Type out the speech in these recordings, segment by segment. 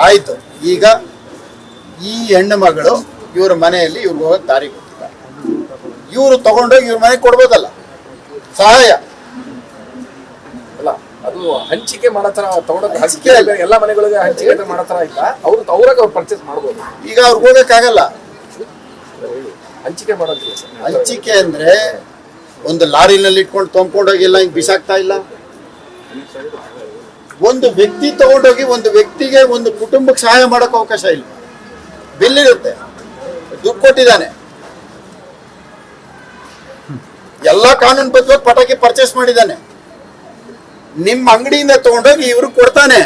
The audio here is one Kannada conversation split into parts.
ಆಯ್ತು. ಈಗ ಈ ಹೆಣ್ಣು ಮಗಳು ಇವ್ರ ಮನೆಯಲ್ಲಿ ಇವ್ರಿಗೆ ಹೋಗಕ್ಕೆ ದಾರಿ ಕೊಟ್ಟಿಲ್ಲ, ಇವರು ತಗೊಂಡೋಗಿ ಇವ್ರ ಮನೆಗೆ ಕೊಡ್ಬೋದಲ್ಲ ಸಹಾಯ. ಅಲ್ಲ ಅದು ಹಂಚಿಕೆ ಮಾಡೋ ತರ ತಗೊಂಡೋಗಿ ಹಂಚಿಕೆ ಎಲ್ಲ ಮನೆಗಳಿಗೆ ಹಂಚಿಕೆ ಮಾಡೋ ತರ ಇಲ್ಲ, ಅವ್ರಾಗ ಅವ್ರು ಪರ್ಚೇಸ್ ಮಾಡ್ಬೋದು. ಈಗ ಅವ್ರಿಗೆ ಹೋಗಕ್ಕಾಗಲ್ಲ. ಹಂಚಿಕೆ ಮಾಡೋದಿಲ್ಲ ಸರ್. ಹಂಚಿಕೆ ಅಂದ್ರೆ ಒಂದು ಲಾರಿನಲ್ಲಿ ಇಟ್ಕೊಂಡು ತೊಗೊಂಡೋಗಿಲ್ಲ, ಹಿಂಗೆ ಬಿಸಾಕ್ತಾ ಇಲ್ಲ. ಒಂದು ವ್ಯಕ್ತಿ ತಗೊಂಡೋಗಿ ಒಂದು ವ್ಯಕ್ತಿಗೆ ಒಂದು ಕುಟುಂಬಕ್ಕೆ ಸಹಾಯ ಮಾಡೋಕೆ ಅವಕಾಶ ಇಲ್ಲ. ಬಿಲ್ ಇರುತ್ತೆ, ದುಡ್ಡು ಕೊಟ್ಟಿದ್ದಾನೆ, ಎಲ್ಲ ಕಾನೂನು ಬದ್ಧವಾಗಿ ಪಟಾಕಿ ಪರ್ಚೇಸ್ ಮಾಡಿದ್ದಾನೆ, ನಿಮ್ಮ ಅಂಗಡಿಯಿಂದ ತಗೊಂಡೋಗಿ ಇವ್ರು ಕೊಡ್ತಾನೆ.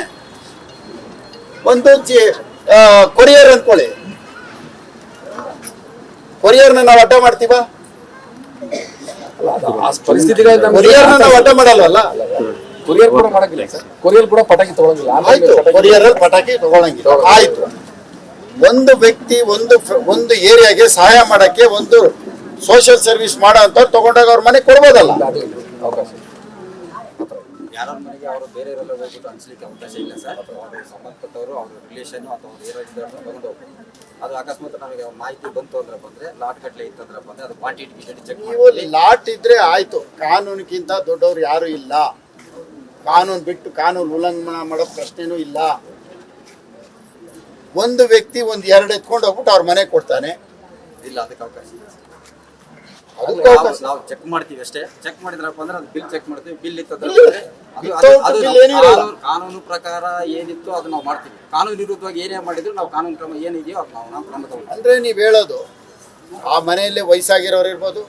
ಒಂದು ಕೊರಿಯರ್ ಅನ್ಕೊಳ್ಳಿ, ಕೊರಿಯರ್ನ ನಾವು ಅಡ್ಡ ಮಾಡ್ತೀವ? ಕೊರಿಯರ್ನ ನಾವು ಅಡ್ಡ ಮಾಡಲ್ವಲ್ಲ. ಕೊರಿಯರ್ ಕೂಡ ಮಾಡಂಗಿಲ್ಲ ಸರ್, ಕೊರಿಯರ್ ಕೂಡ ಪಟಾಕಿ ತಗೊಳಂಗಿಲ್ಲ. ಆಯ್ತು, ಕೊರಿಯರ್ ಅಲ್ಲಿ ಪಟಾಕಿ ತಗೊಳಂಗಿಲ್ಲ. ಆಯ್ತು, ಒಂದು ವ್ಯಕ್ತಿ ಒಂದು ಏರಿಯಾಗೆ ಸಹಾಯ ಮಾಡಕ್ಕೆ ಒಂದು ಸೋಷಿಯಲ್ ಸರ್ವಿಸ್ ಮಾಡೋ ಅಂತವ್ರು ತಗೊಂಡಾಗ ಅವ್ರ ಮನೆ ಕೊಡ್ಬೋದಲ್ಲ. ಅವಕಾಶ ಯಾರ ಮನೆಗೆ ಅವರು ಬೇರೆ ಹೋಗ್ಬಿಟ್ಟು ಹಂಚಲಿಕ್ಕೆ ಅವಕಾಶ ಇಲ್ಲ ಸರ್. ಅವರು ಸಂಬಂಧಪಟ್ಟವರು ಅವ್ರ ರಿಲೇಷನ್ ಅಥವಾ ಏರಿಯಾದಿಂದ ತಗೊಂಡು ಹೋಗ್ಬೋದು. ಅದು ಅಕಸ್ಮಾತ್ ನಮಗೆ ಮಾಹಿತಿ ಬಂತು ಅಂದ್ರೆ ಬಂದ್ರೆ ಲಾಟ್ ಗಟ್ಟಲೆ ಇತ್ತಂದ್ರೆ ಬಂದ್ರೆ ಅದು ಕ್ವಾಂಟಿಟಿ ಚೆಕ್ ಮಾಡಿ. ಲಾಟ್ ಇದ್ರೆ ಆಯ್ತು, ಕಾನೂನಿಗಿಂತ ದೊಡ್ಡವ್ರು ಯಾರು ಇಲ್ಲ. ಕಾನೂನು ಬಿಟ್ಟು ಕಾನೂನು ಉಲ್ಲಂಘನೆ ಮಾಡೋ ಪ್ರಶ್ನೆನೂ ಇಲ್ಲ. ಒಂದು ವ್ಯಕ್ತಿ ಒಂದು ಎರಡು ಎತ್ಕೊಂಡು ಹೋಗ್ಬಿಟ್ಟು ಅವ್ರ ಮನೆ ಕೊಡ್ತಾನೆ, ಇಲ್ಲ ಅದಕ್ಕೆ ಅವಕಾಶ ಇಲ್ಲ. ಅದಕ್ಕೆ ಅವಕಾಶ. ನಾವು ಚೆಕ್ ಮಾಡ್ತೀವಿ ಅಷ್ಟೇ. ಚೆಕ್ ಮಾಡಿದ್ರಪ್ಪ ಅಂದ್ರೆ ಅದು ಬಿಲ್ ಚೆಕ್ ಮಾಡ್ತೀವಿ. ಬಿಲ್ ಇತ್ತಂದ್ರೆ ಕಾನೂನು ಪ್ರಕಾರ ಏನಿತ್ತು ಅದು ನಾವು ಮಾಡ್ತೀವಿ. ಕಾನೂನು ವಿರುದ್ಧವಾಗಿ ಏನೇ ಮಾಡಿದ್ರು ನಾವು ಕಾನೂನು ಕ್ರಮ ಏನಿದೆಯೋ ಅದು ನಾವು ಕ್ರಮ ತಗೊಳ್ತೀವಿ. ಅಂದ್ರೆ ನೀವು ಹೇಳೋದು ಆ ಮನೆಯಲ್ಲಿ ವಯಸ್ಸಾಗಿರೋರು ಇರ್ಬೋದು,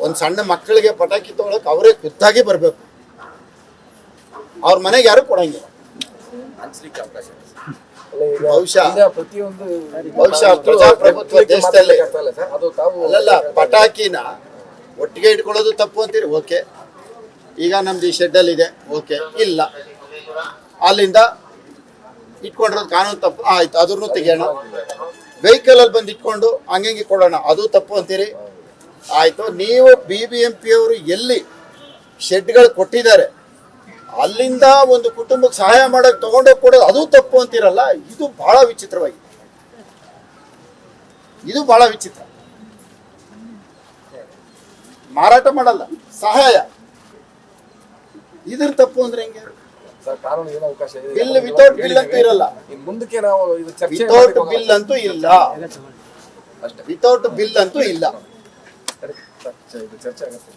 ಒಂದು ಸಣ್ಣ ಮಕ್ಕಳಿಗೆ ಪಟಾಕಿ ತಗೊಳಕ್ ಅವರೇ ಖುದ್ದಾಗಿ ಬರ್ಬೇಕು, ಅವ್ರ ಮನೆಗೆ ಯಾರು ಕೊಡಂಗಿಲ್ಲ. ಹಂಚಲಿಕ್ಕೆ ಅವಕಾಶ ಇದೆ. ಬಹುಶಃ ಪ್ರಜಾಪ್ರಭುತ್ವ ದೇಶದಲ್ಲಿ ಅಲ್ಲಲ್ಲ, ಪಟಾಕಿನ ಒಟ್ಟಿಗೆ ಇಟ್ಕೊಳ್ಳೋದು ತಪ್ಪು ಅಂತೀರಿ. ಓಕೆ, ಈಗ ನಮ್ದು ಈ ಶೆಡ್ಡಲ್ಲಿ ಇದೆ, ಓಕೆ, ಇಲ್ಲ ಅಲ್ಲಿಂದ ಇಟ್ಕೊಂಡಿರೋದು ಕಾನೂನು ತಪ್ಪು, ಆಯ್ತು ಅದನ್ನು ತೆಗಿಯೋಣ. ವೆಹಿಕಲ್ ಅಲ್ಲಿ ಬಂದು ಇಟ್ಕೊಂಡು ಹಂಗೆ ಕೊಡೋಣ, ಅದು ತಪ್ಪು ಅಂತೀರಿ. ಆಯ್ತು, ನೀವು BBMP ಅವರು ಎಲ್ಲಿ ಶೆಡ್ಗಳು ಕೊಟ್ಟಿದ್ದಾರೆ ಅಲ್ಲಿಂದ ಒಂದು ಕುಟುಂಬಕ್ಕೆ ಸಹಾಯ ಮಾಡಕ್ ತಗೊಂಡೋಗಿ ಕೊಡೋದು ಅದು ತಪ್ಪು ಅಂತೀರಲ್ಲ. ಇದು ಬಹಳ ವಿಚಿತ್ರವಾಗಿದೆ, ಇದು ಬಹಳ ವಿಚಿತ್ರ. ಮಾರಾಟ ಮಾಡಲ್ಲ, ಸಹಾಯ, ಇದ್ರ ತಪ್ಪು ಅಂದ್ರೆ ಹೆಂಗೆ? ಕಾನೂನು ಏನು ಅವಕಾಶ ಇದೆ? ಬಿಲ್ ವಿತೌಟ್ ಬಿಲ್ ಅಂತೂ ಇರಲ್ಲ. ಮುಂದಕ್ಕೆ ನಾವು ಇದು ಚರ್ಚೆ ವಿತೌಟ್ ಬಿಲ್ ಅಂತೂ ಇಲ್ಲ, ವಿತೌಟ್ ಬಿಲ್ ಅಂತೂ ಇಲ್ಲ. ಚರ್ಚೆ ಆಗುತ್ತೆ.